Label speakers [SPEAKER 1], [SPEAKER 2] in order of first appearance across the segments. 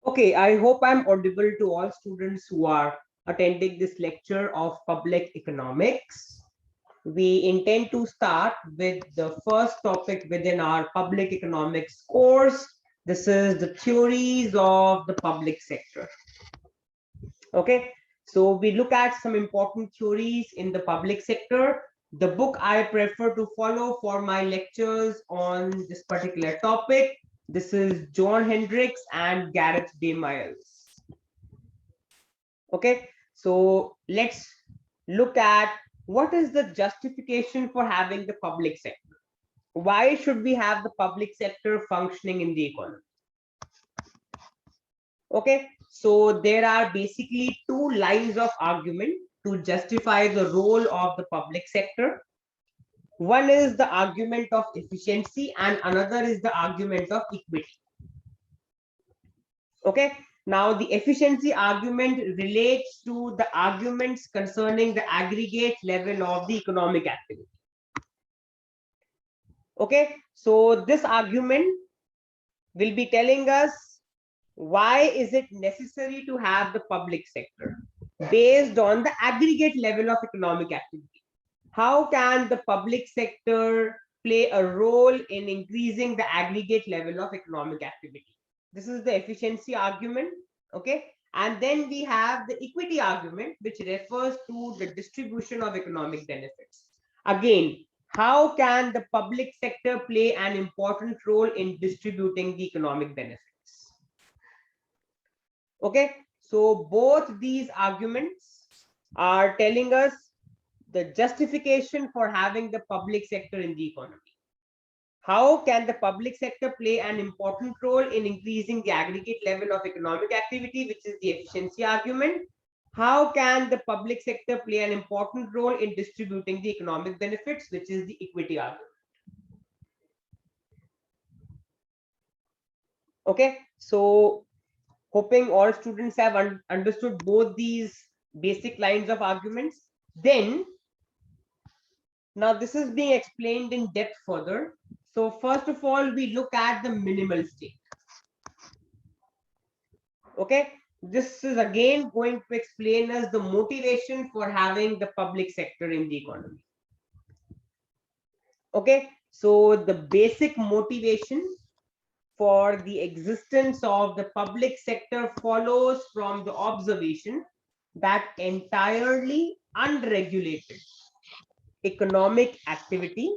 [SPEAKER 1] Okay, I hope I'm audible to all students who are attending this lecture of public economics. We intend to start with the first topic within our public economics course. This is the theories of the public sector. Okay, so we look at some important theories in the public sector. The book I prefer to follow for my lectures on this particular topic, this is John Hendricks and Gareth De Miles. Okay, so let's look at what is the justification for having the public sector. Why should we have the public sector functioning in the economy? Okay, so there are basically two lines of argument to justify the role of the public sector. One is the argument of efficiency and another is the argument of equity. Okay, now the efficiency argument relates to the arguments concerning the aggregate level of the economic activity. Okay, so this argument will be telling us why is it necessary to have the public sector based on the aggregate level of economic activity. How can the public sector play a role in increasing the aggregate level of economic activity? This is the efficiency argument. Okay, and then we have the equity argument, which refers to the distribution of economic benefits. Again, how can the public sector play an important role in distributing the economic benefits? Okay, so both these arguments are telling us the justification for having the public sector in the economy. How can the public sector play an important role in increasing the aggregate level of economic activity, which is the efficiency argument? How can the public sector play an important role in distributing the economic benefits, which is the equity argument? Okay, so hoping all students have understood both these basic lines of arguments. Then, now this is being explained in depth further. So first of all, we look at the minimal state. Okay, this is again going to explain us the motivation for having the public sector in the economy. Okay, so the basic motivation for the existence of the public sector follows from the observation that entirely unregulated economic activity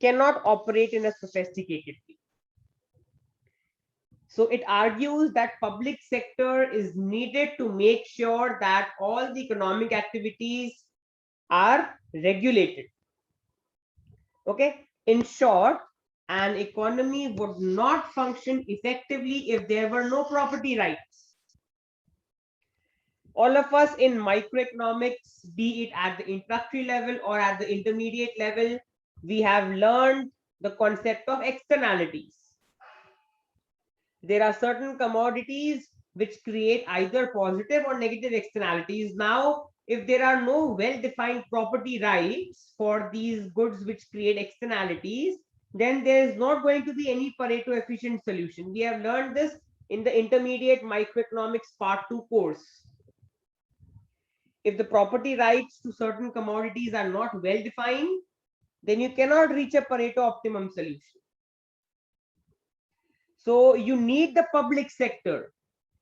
[SPEAKER 1] cannot operate in a sophisticated way. So it argues that public sector is needed to make sure that all the economic activities are regulated. Okay, in short, an economy would not function effectively if there were no property rights. All of us in microeconomics, be it at the introductory level or at the intermediate level, we have learned the concept of externalities. There are certain commodities which create either positive or negative externalities. Now, if there are no well-defined property rights for these goods which create externalities, then there is not going to be any Pareto efficient solution. We have learned this in the intermediate microeconomics part 2 course. If the property rights to certain commodities are not well defined, then you cannot reach a Pareto optimum solution. So you need the public sector.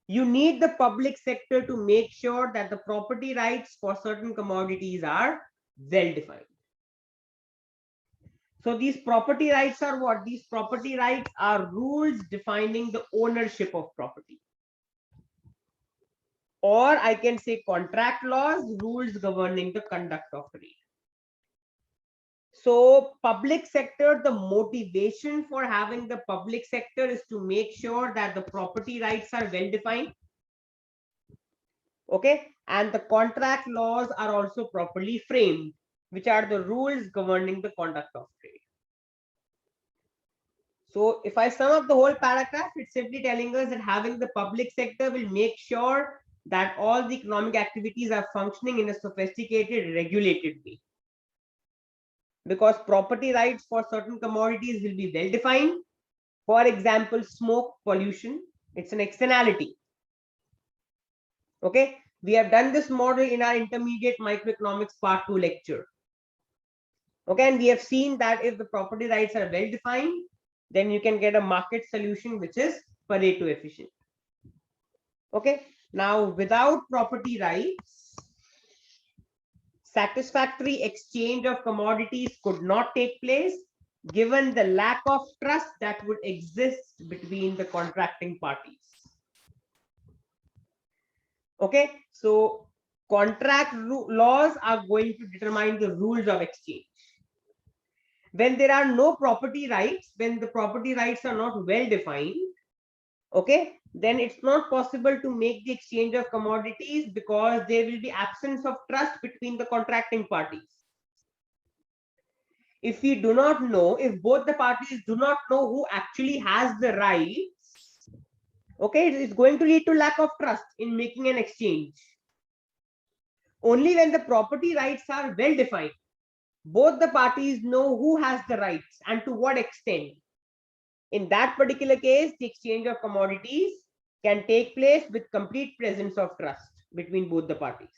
[SPEAKER 1] You need the public sector to make sure that the property rights for certain commodities are well defined. So these property rights are what? These property rights are rules defining the ownership of property. Or I can say contract laws, rules governing the conduct of trade. So public sector, the motivation for having the public sector is to make sure that the property rights are well defined. Okay, and the contract laws are also properly framed, which are the rules governing the conduct of trade. So if I sum up the whole paragraph, it's simply telling us that having the public sector will make sure that all the economic activities are functioning in a sophisticated, regulated way. Because property rights for certain commodities will be well defined. For example, smoke pollution. It's an externality. Okay, we have done this model in our intermediate microeconomics part 2 lecture. Okay, and we have seen that if the property rights are well defined, then you can get a market solution which is Pareto efficient. Okay, now without property rights, satisfactory exchange of commodities could not take place given the lack of trust that would exist between the contracting parties. Okay, so contract laws are going to determine the rules of exchange. When there are no property rights, when the property rights are not well defined, okay, then it's not possible to make the exchange of commodities because there will be absence of trust between the contracting parties. If we do not know, if both the parties do not know who actually has the rights, okay, it's going to lead to lack of trust in making an exchange. Only when the property rights are well defined, both the parties know who has the rights and to what extent. In that particular case, the exchange of commodities can take place with complete presence of trust between both the parties.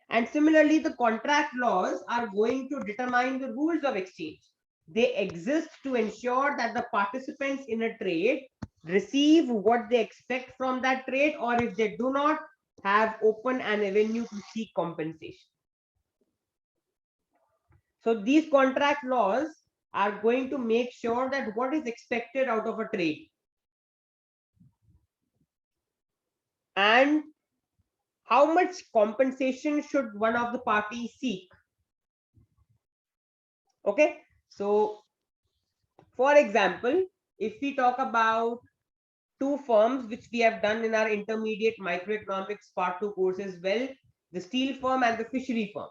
[SPEAKER 1] And similarly, the contract laws are going to determine the rules of exchange. They exist to ensure that the participants in a trade receive what they expect from that trade, or if they do not, have open an avenue to seek compensation. So these contract laws are going to make sure that what is expected out of a trade and how much compensation should one of the parties seek. Okay, so for example, if we talk about two firms which we have done in our intermediate microeconomics part 2 course as well, the steel firm and the fishery firm.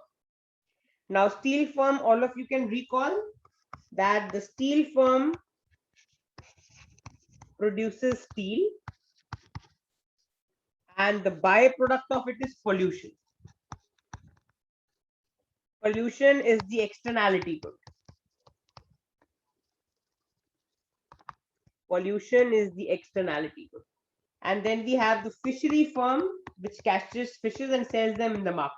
[SPEAKER 1] Now steel firm, all of you can recall that the steel firm produces steel and the byproduct of it is pollution. Pollution is the externality good. Pollution is the externality good. And then we have the fishery firm which catches fishes and sells them in the market.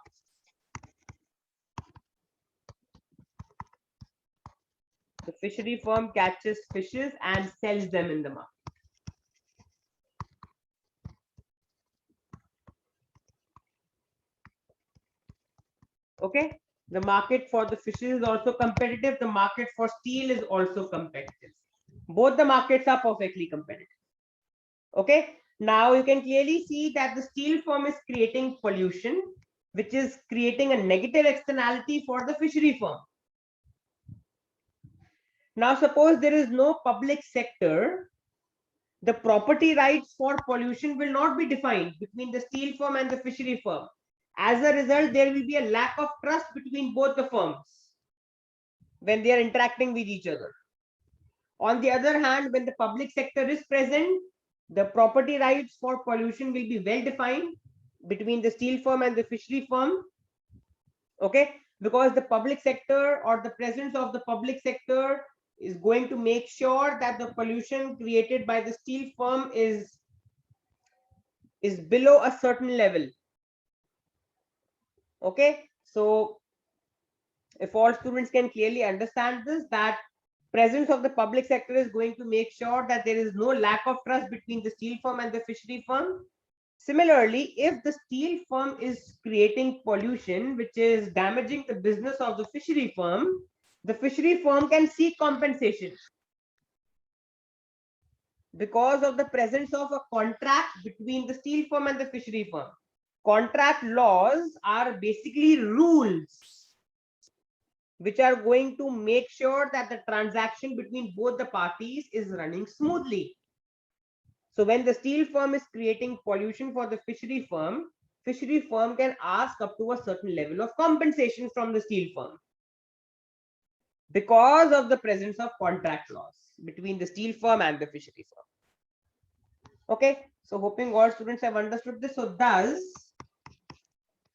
[SPEAKER 1] The fishery firm catches fishes and sells them in the market. Okay, the market for the fishes is also competitive. The market for steel is also competitive. Both the markets are perfectly competitive. Okay, now you can clearly see that the steel firm is creating pollution, which is creating a negative externality for the fishery firm. Now, suppose there is no public sector, the property rights for pollution will not be defined between the steel firm and the fishery firm. As a result, there will be a lack of trust between both the firms when they are interacting with each other. On the other hand, when the public sector is present, the property rights for pollution will be well defined between the steel firm and the fishery firm. Okay, because the public sector or the presence of the public sector is going to make sure that the pollution created by the steel firm is below a certain level. Okay, so if all students can clearly understand this, that presence of the public sector is going to make sure that there is no lack of trust between the steel firm and the fishery firm. Similarly, if the steel firm is creating pollution which is damaging the business of the fishery firm can seek compensation because of the presence of a contract between the steel firm and the fishery firm. Contract laws are basically rules which are going to make sure that the transaction between both the parties is running smoothly. So when the steel firm is creating pollution for the fishery firm can ask up to a certain level of compensation from the steel firm because of the presence of contract laws between the steel firm and the fishery firm. Okay, so hoping all students have understood this. So thus,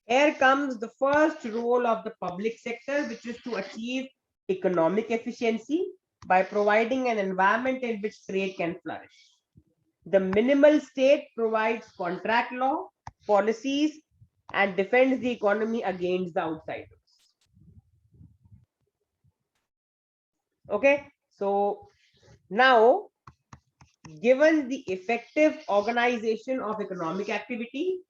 [SPEAKER 1] here comes the first role of the public sector, which is to achieve economic efficiency by providing an environment in which trade can flourish. The minimal state provides contract law, policies, and defends the economy against the outsiders. Okay, so now, given the effective organization of economic activity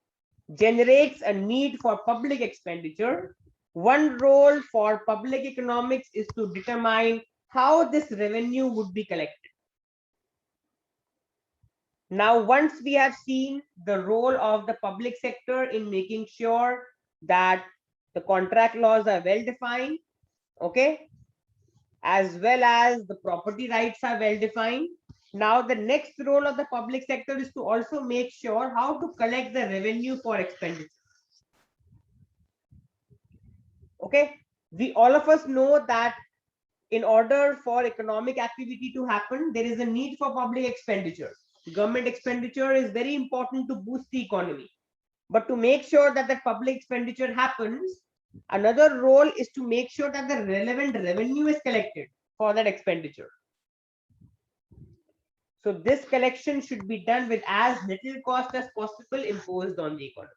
[SPEAKER 1] generates a need for public expenditure, one role for public economics is to determine how this revenue would be collected. Now, once we have seen the role of the public sector in making sure that the contract laws are well defined, okay, as well as the property rights are well defined. Now, the next role of the public sector is to also make sure how to collect the revenue for expenditure. Okay, we all of us know that in order for economic activity to happen, there is a need for public expenditure. Government expenditure is very important to boost the economy. But to make sure that the public expenditure happens, another role is to make sure that the relevant revenue is collected for that expenditure. So this collection should be done with as little cost as possible imposed on the economy.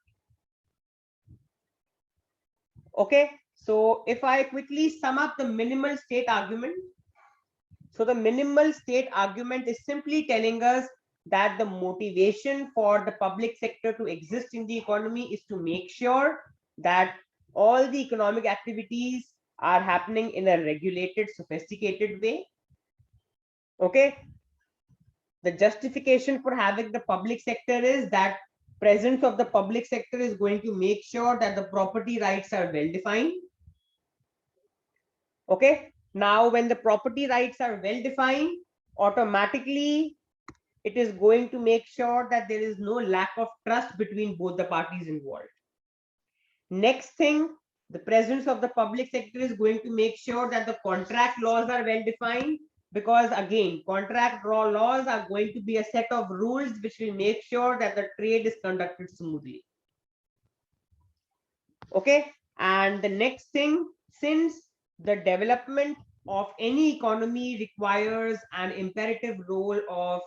[SPEAKER 1] Okay, so if I quickly sum up the minimal state argument, so the minimal state argument is simply telling us that the motivation for the public sector to exist in the economy is to make sure that all the economic activities are happening in a regulated, sophisticated way. Okay, the justification for having the public sector is that presence of the public sector is going to make sure that the property rights are well defined. Okay, now when the property rights are well defined, automatically it is going to make sure that there is no lack of trust between both the parties involved. Next thing, the presence of the public sector is going to make sure that the contract laws are well defined, because again, contract laws are going to be a set of rules which will make sure that the trade is conducted smoothly. Okay, and the next thing, since the development of any economy requires an imperative role of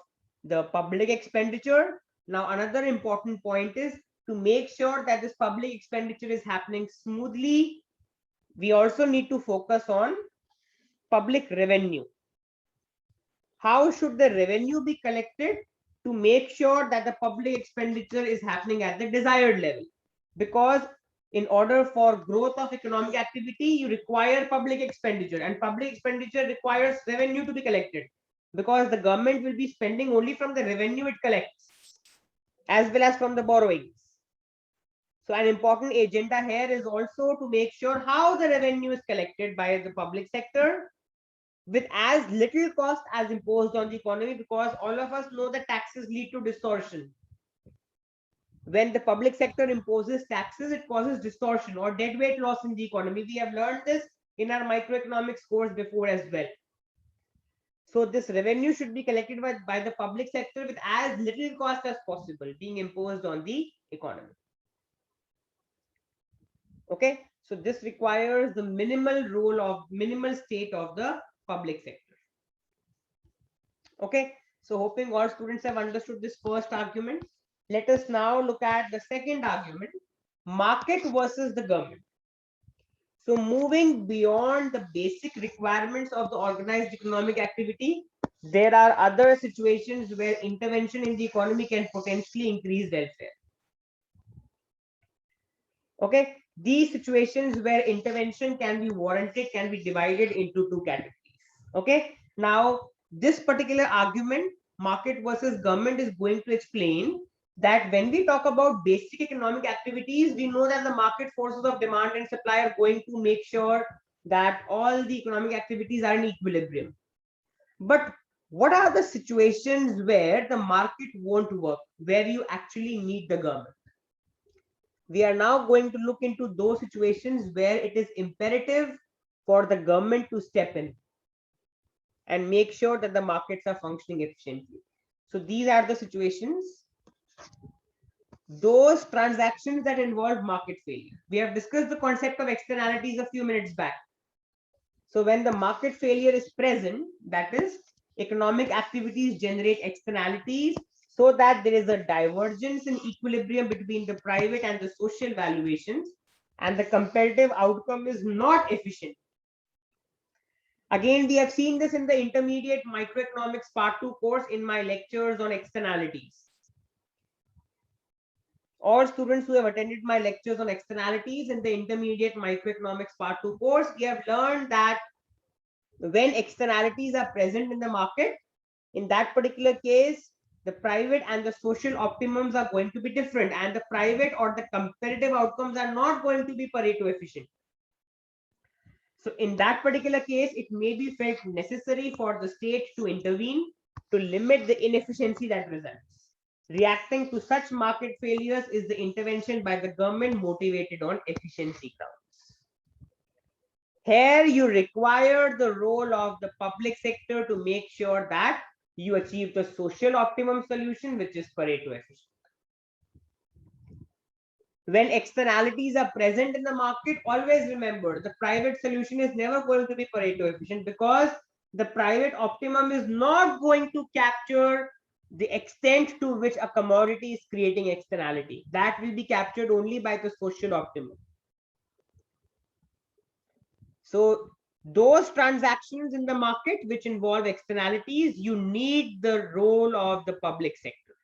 [SPEAKER 1] the public expenditure. Now, another important point is to make sure that this public expenditure is happening smoothly. We also need to focus on public revenue. How should the revenue be collected to make sure that the public expenditure is happening at the desired level? Because in order for growth of economic activity, you require public expenditure, and public expenditure requires revenue to be collected, because the government will be spending only from the revenue it collects as well as from the borrowings. So an important agenda here is also to make sure how the revenue is collected by the public sector with as little cost as imposed on the economy, because all of us know that taxes lead to distortion. When the public sector imposes taxes, it causes distortion or deadweight loss in the economy. We have learned this in our microeconomics course before as well. So this revenue should be collected by the public sector with as little cost as possible being imposed on the economy. Okay, so this requires the minimal state of the public sector. Okay, so hoping all students have understood this first argument. Let us now look at the second argument, market versus the government. So moving beyond the basic requirements of the organized economic activity, there are other situations where intervention in the economy can potentially increase welfare. Okay, these situations where intervention can be warranted can be divided into two categories. Okay, now this particular argument, market versus government, is going to explain that when we talk about basic economic activities, we know that the market forces of demand and supply are going to make sure that all the economic activities are in equilibrium. But what are the situations where the market won't work, where you actually need the government? We are now going to look into those situations where it is imperative for the government to step in and make sure that the markets are functioning efficiently. So these are the situations. Those transactions that involve market failure. We have discussed the concept of externalities a few minutes back. So when the market failure is present, that is, economic activities generate externalities so that there is a divergence in equilibrium between the private and the social valuations, and the competitive outcome is not efficient. Again, we have seen this in the intermediate microeconomics part 2 course in my lectures on externalities. All students who have attended my lectures on externalities in the intermediate microeconomics part 2 course, we have learned that when externalities are present in the market, in that particular case, the private and the social optimums are going to be different, and the private or the competitive outcomes are not going to be Pareto efficient. So in that particular case, it may be felt necessary for the state to intervene to limit the inefficiency that results. Reacting to such market failures is the intervention by the government motivated on efficiency grounds. Here you require the role of the public sector to make sure that you achieve the social optimum solution, which is Pareto efficient. When externalities are present in the market, always remember the private solution is never going to be Pareto efficient, because the private optimum is not going to capture the extent to which a commodity is creating externality. That will be captured only by the social optimum. So those transactions in the market which involve externalities, you need the role of the public sector.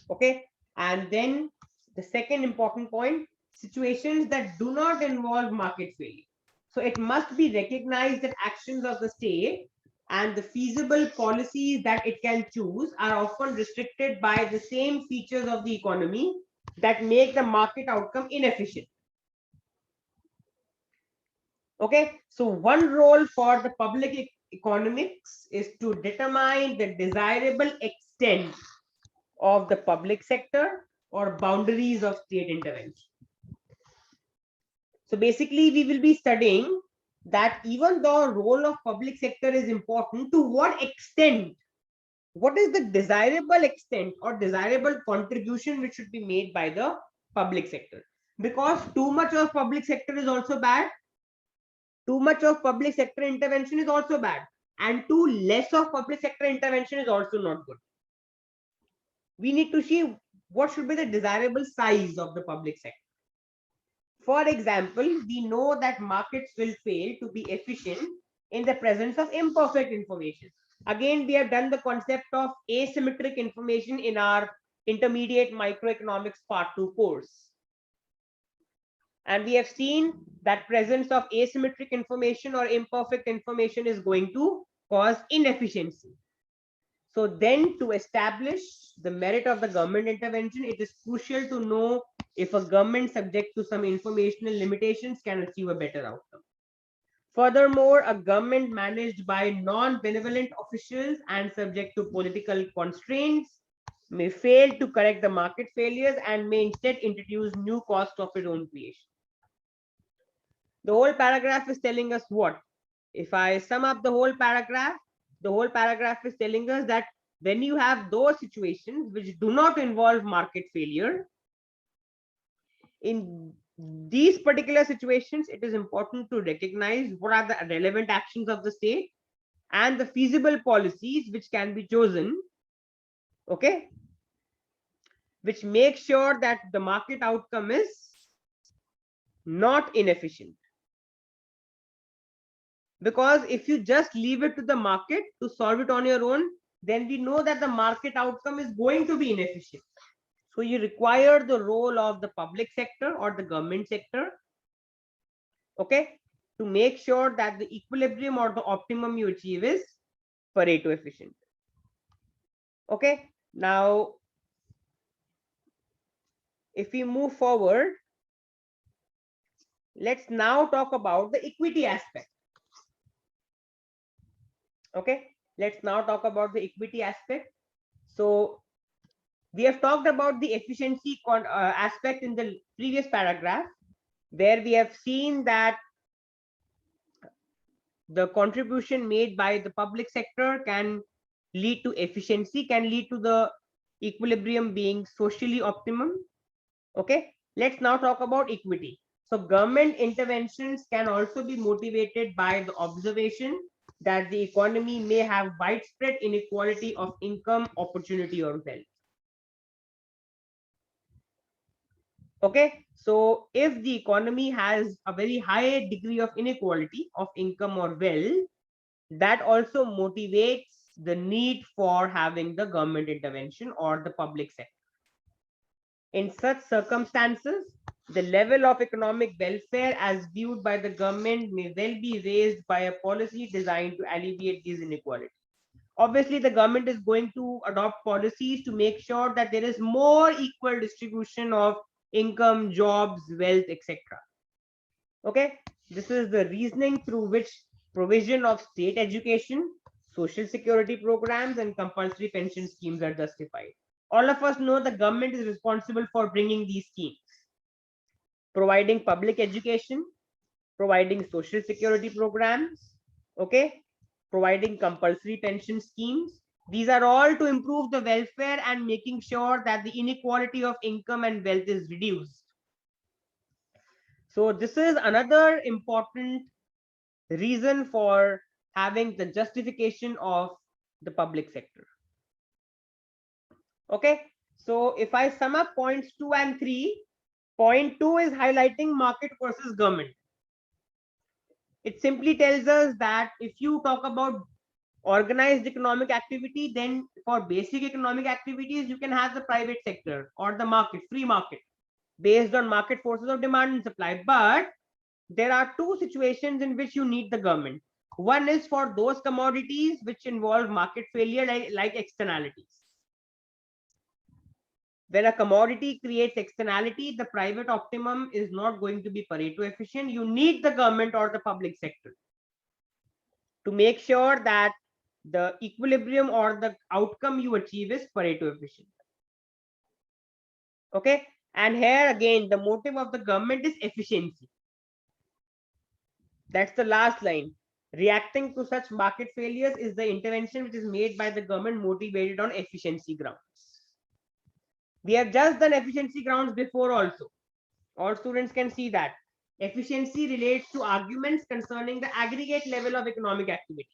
[SPEAKER 1] Okay. And then the second important point, situations that do not involve market failure. So it must be recognized that actions of the state and the feasible policies that it can choose are often restricted by the same features of the economy that make the market outcome inefficient. Okay, so one role for the public economics is to determine the desirable extent of the public sector or boundaries of state intervention. So basically, we will be studying that even though role of public sector is important, to what extent, what is the desirable extent or desirable contribution which should be made by the public sector? Because too much of public sector is also bad. Too much of public sector intervention is also bad, and too less of public sector intervention is also not good. We need to see what should be the desirable size of the public sector. For example, we know that markets will fail to be efficient in the presence of imperfect information. Again, we have done the concept of asymmetric information in our intermediate microeconomics part 2 course. And we have seen that presence of asymmetric information or imperfect information is going to cause inefficiency. So then, to establish the merit of the government intervention, it is crucial to know if a government subject to some informational limitations can achieve a better outcome. Furthermore, a government managed by non-benevolent officials and subject to political constraints may fail to correct the market failures and may instead introduce new costs of its own creation. The whole paragraph is telling us what? If I sum up the whole paragraph is telling us that when you have those situations which do not involve market failure, in these particular situations, it is important to recognize what are the relevant actions of the state and the feasible policies which can be chosen, okay, which make sure that the market outcome is not inefficient. Because if you just leave it to the market to solve it on your own, then we know that the market outcome is going to be inefficient. So you require the role of the public sector or the government sector, okay, to make sure that the equilibrium or the optimum you achieve is Pareto efficient. Okay, now if we move forward, let's now talk about the equity aspect. Okay, let's now talk about the equity aspect. So we have talked about the efficiency aspect in the previous paragraph, where we have seen that the contribution made by the public sector can lead to efficiency, can lead to the equilibrium being socially optimum. Okay, let's now talk about equity. So government interventions can also be motivated by the observation that the economy may have widespread inequality of income, opportunity, or wealth. Okay, so if the economy has a very high degree of inequality of income or wealth, that also motivates the need for having the government intervention or the public sector. In such circumstances, the level of economic welfare as viewed by the government may well be raised by a policy designed to alleviate these inequalities. Obviously, the government is going to adopt policies to make sure that there is more equal distribution of income, jobs, wealth, etc. Okay, this is the reasoning through which provision of state education, social security programs, and compulsory pension schemes are justified. All of us know the government is responsible for bringing these schemes, providing public education, providing social security programs, okay, providing compulsory pension schemes. These are all to improve the welfare and making sure that the inequality of income and wealth is reduced. So this is another important reason for having the justification of the public sector. Okay, so if I sum up points 2 and 3, point 2 is highlighting market versus government. It simply tells us that if you talk about organized economic activity, then for basic economic activities, you can have the private sector or the market, free market, based on market forces of demand and supply. But there are two situations in which you need the government. One is for those commodities which involve market failure, like externalities. When a commodity creates externality, the private optimum is not going to be Pareto efficient. You need the government or the public sector to make sure that the equilibrium or the outcome you achieve is Pareto efficient. Okay, and here again, the motive of the government is efficiency. That's the last line. Reacting to such market failures is the intervention which is made by the government motivated on efficiency grounds. We have just done efficiency grounds before also. All students can see that. Efficiency relates to arguments concerning the aggregate level of economic activity.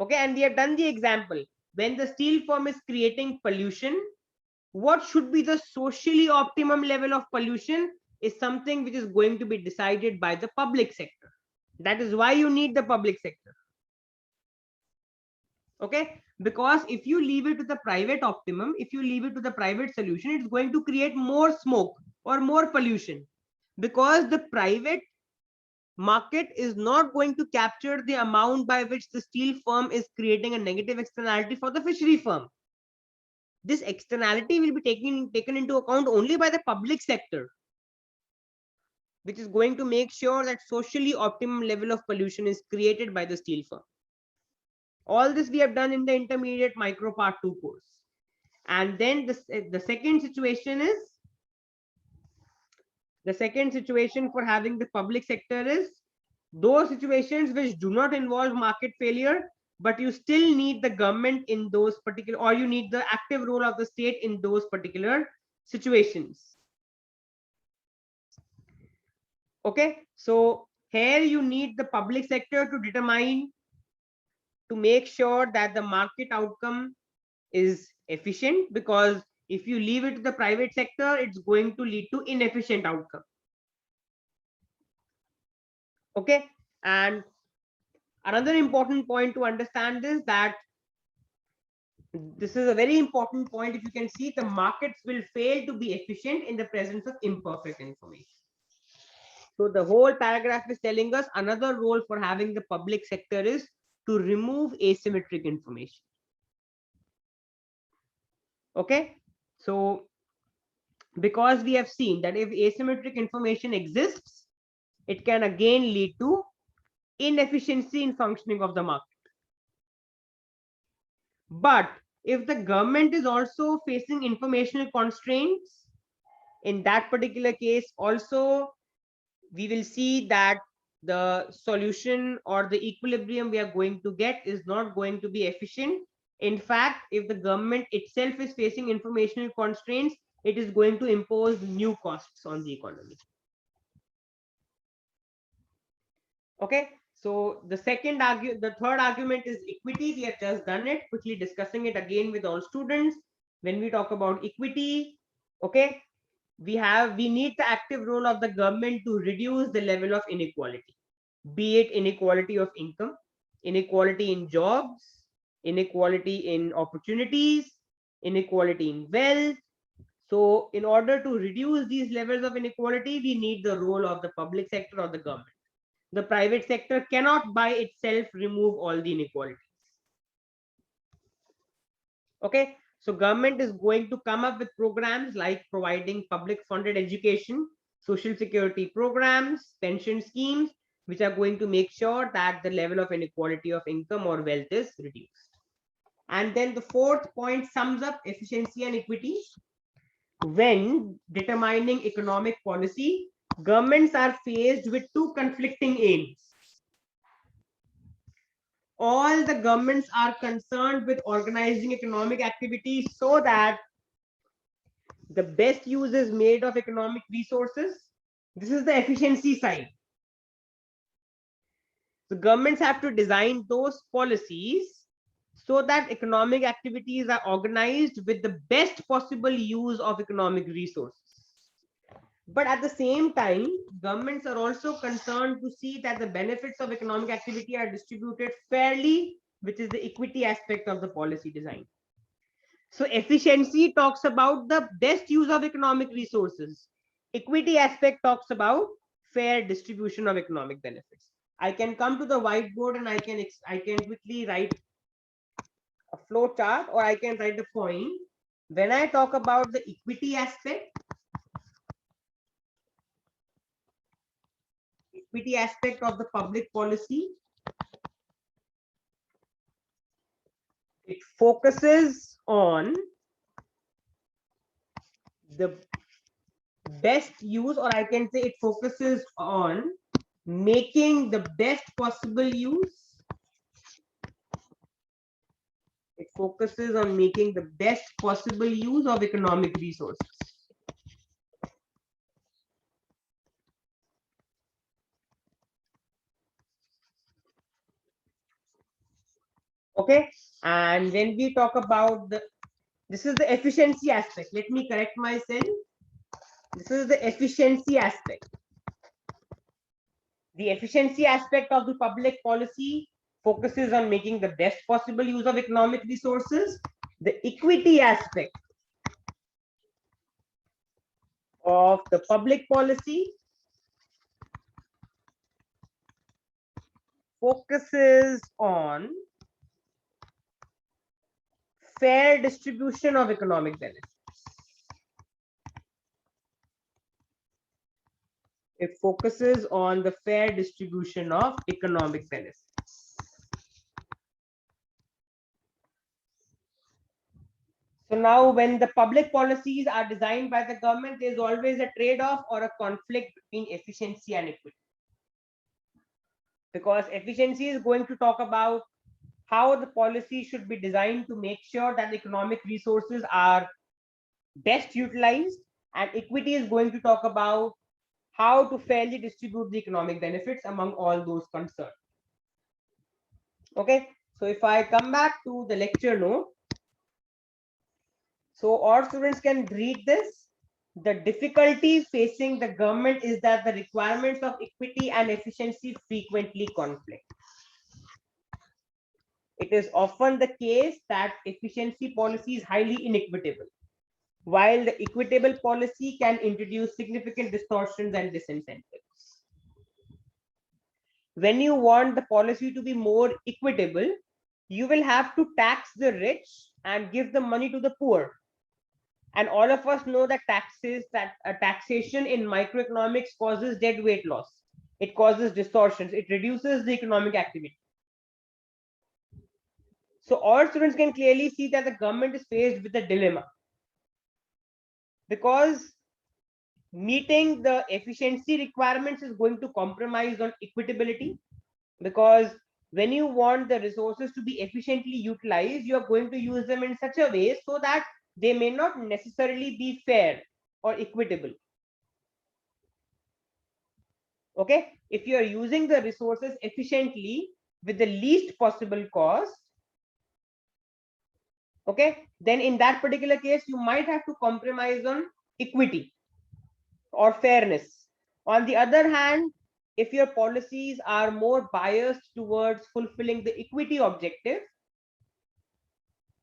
[SPEAKER 1] Okay, and we have done the example. When the steel firm is creating pollution, what should be the socially optimum level of pollution is something which is going to be decided by the public sector. That is why you need the public sector. Okay, because if you leave it to the private optimum, if you leave it to the private solution, it's going to create more smoke or more pollution, because the private market is not going to capture the amount by which the steel firm is creating a negative externality for the fishery firm. This externality will be taken into account only by the public sector, which is going to make sure that socially optimum level of pollution is created by the steel firm. All this we have done in the intermediate micro part 2 course. And then the second situation for having the public sector is those situations which do not involve market failure, but you still need the government in those particular, or you need the active role of the state in those particular situations. Okay, so here you need the public sector to determine, to make sure that the market outcome is efficient, because if you leave it to the private sector, it's going to lead to inefficient outcome. Okay, and another important point to understand is that this is a very important point. If you can see, the markets will fail to be efficient in the presence of imperfect information. So the whole paragraph is telling us another role for having the public sector is to remove asymmetric information. Okay, so because we have seen that if asymmetric information exists, it can again lead to inefficiency in functioning of the market. But if the government is also facing informational constraints, in that particular case also we will see that the solution or the equilibrium we are going to get is not going to be efficient. In fact, if the government itself is facing informational constraints, it is going to impose new costs on the economy. Okay, So the third argument is equity. We have just done it, quickly discussing it again with all students. When we talk about equity, okay, we need the active role of the government to reduce the level of inequality, be it inequality of income, inequality in jobs, inequality in opportunities, inequality in wealth. So in order to reduce these levels of inequality, we need the role of the public sector or the government. The private sector cannot by itself remove all the inequalities. Okay, so government is going to come up with programs like providing public funded education, social security programs, pension schemes, which are going to make sure that the level of inequality of income or wealth is reduced. And then the fourth point sums up efficiency and equity. When determining economic policy, governments are faced with two conflicting aims. All the governments are concerned with organizing economic activity so that the best use is made of economic resources. This is the efficiency side. The governments have to design those policies so that economic activities are organized with the best possible use of economic resources. But at the same time, governments are also concerned to see that the benefits of economic activity are distributed fairly, which is the equity aspect of the policy design. So efficiency talks about the best use of economic resources. Equity aspect talks about fair distribution of economic benefits. I can come to the whiteboard and I can quickly write a flow chart, or I can write a point. When I talk about the equity aspect of the public policy, it focuses on the best use, or I can say it focuses on making the best possible use. It focuses on making the best possible use of economic resources. Okay, and when we talk about this is the efficiency aspect. Let me correct myself. This is the efficiency aspect. The efficiency aspect of the public policy focuses on making the best possible use of economic resources. The equity aspect of the public policy focuses on fair distribution of economic benefits. It focuses on the fair distribution of economic benefits. So now when the public policies are designed by the government, there's always a trade-off or a conflict between efficiency and equity. Because efficiency is going to talk about how the policy should be designed to make sure that economic resources are best utilized, and equity is going to talk about how to fairly distribute the economic benefits among all those concerned. Okay, so if I come back to the lecture note, so all students can read this. The difficulty facing the government is that the requirements of equity and efficiency frequently conflict. It is often the case that efficiency policy is highly inequitable, while the equitable policy can introduce significant distortions and disincentives. When you want the policy to be more equitable, you will have to tax the rich and give the money to the poor. And all of us know that taxation in microeconomics causes dead weight loss. It causes distortions. It reduces the economic activity. So all students can clearly see that the government is faced with a dilemma, because meeting the efficiency requirements is going to compromise on equitability, because when you want the resources to be efficiently utilized, you are going to use them in such a way so that they may not necessarily be fair or equitable. Okay, if you are using the resources efficiently with the least possible cost, okay, then in that particular case, you might have to compromise on equity or fairness. On the other hand, if your policies are more biased towards fulfilling the equity objective,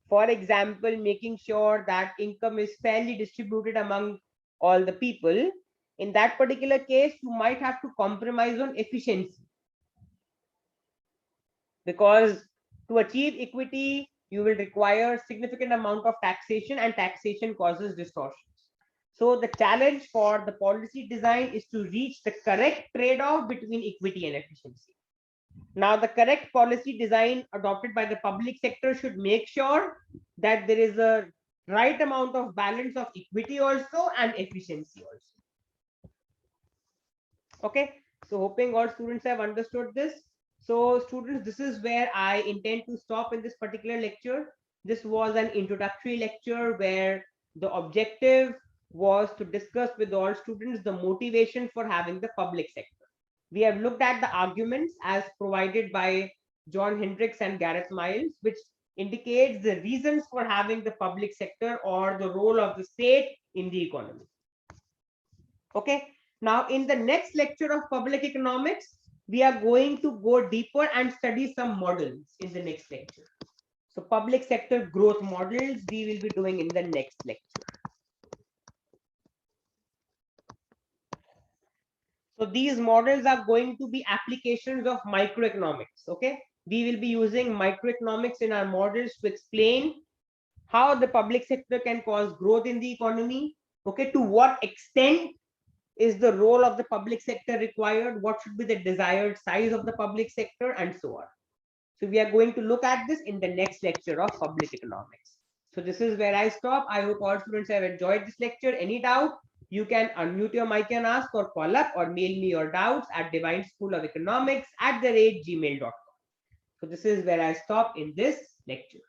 [SPEAKER 1] for example, making sure that income is fairly distributed among all the people, in that particular case, you might have to compromise on efficiency, because to achieve equity, you will require significant amount of taxation, and taxation causes distortions. So the challenge for the policy design is to reach the correct trade-off between equity and efficiency. Now, the correct policy design adopted by the public sector should make sure that there is a right amount of balance of equity also and efficiency also. Okay, so hoping all students have understood this. So students, this is where I intend to stop in this particular lecture. This was an introductory lecture where the objective was to discuss with all students the motivation for having the public sector. We have looked at the arguments as provided by John Hendricks and Gareth Miles, which indicates the reasons for having the public sector or the role of the state in the economy. Okay, now in the next lecture of public economics, we are going to go deeper and study some models in the next lecture. So public sector growth models we will be doing in the next lecture. So these models are going to be applications of microeconomics. Okay, we will be using microeconomics in our models to explain how the public sector can cause growth in the economy. Okay, to what extent is the role of the public sector required, what should be the desired size of the public sector, and so on. So we are going to look at this in the next lecture of public economics. So this is where I stop. I hope all students have enjoyed this lecture. Any doubt, you can unmute your mic and ask, or call up or mail me your doubts at divineschoolofeconomics@gmail.com. So this is where I stop in this lecture.